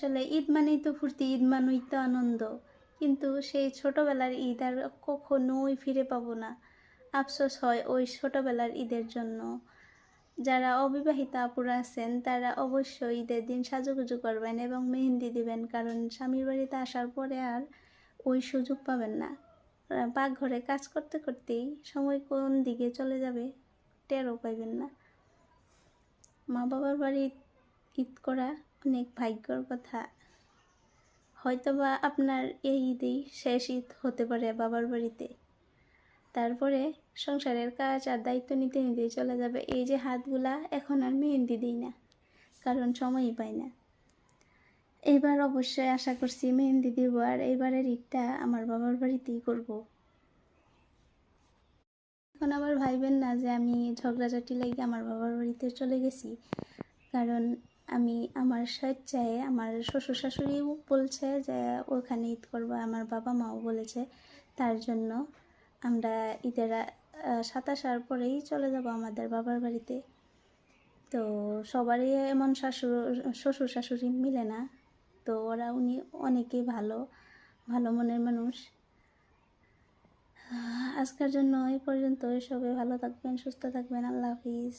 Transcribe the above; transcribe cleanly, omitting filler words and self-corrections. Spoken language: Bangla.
আসলে ঈদ মানেই তো ফুর্তি, ঈদ মানেই তো আনন্দ। কিন্তু সেই ছোটবেলার ঈদ আর কখনোই ফিরে পাবো না। আফসোস হয় ওই ছোটবেলার ঈদের জন্য। যারা অবিবাহিতা আপুরা আছেন তারা অবশ্যই ঈদের দিন সাজুগুজু করবেন এবং মেহেন্দি দিবেন, কারণ স্বামীর বাড়িতে আসার পরে আর ওই সুযোগ পাবেন না। পাকঘরে কাজ করতে করতেই সময় কোন দিকে চলে যাবে টেরও পাইবেন না। মা বাবার বাড়ি ঈদ করা অনেক ভাগ্যর কথা। হয়তোবা আপনার এই ঈদেই শেষ ঈদ হতে পারে বাবার বাড়িতে। তারপরে সংসারের কাজ আর দায়িত্ব নিতে নিতেই চলে যাবে। এই যে হাতগুলা এখন আর মেহেন্দি দিই না, কারণ সময়ই পাই না। এইবার অবশ্যই আশা করছি মেহেন্দি দিব, আর এইবারের ঈদটা আমার বাবার বাড়িতেই করব। এখন আবার ভাইবেন না যে আমি ঝগড়াঝাটি লাগে আমার বাবার বাড়িতে চলে গেছি, কারণ আমি আমার স্বেচ্ছায়, আমার শ্বশুর শাশুড়িও বলছে যে ওখানে ঈদ করবো, আমার বাবা মাও বলেছে। তার জন্য আমরা ঈদের 27 পরেই চলে যাব আমাদের বাবার বাড়িতে। তো সবারই এমন শ্বশুর শাশুড়ি মিলে না, তো উনি অনেকেই ভালো ভালো মনের মানুষ। আজকের জন্য এই পর্যন্ত। সবাই ভালো থাকবেন, সুস্থ থাকবেন। আল্লাহ হাফিজ।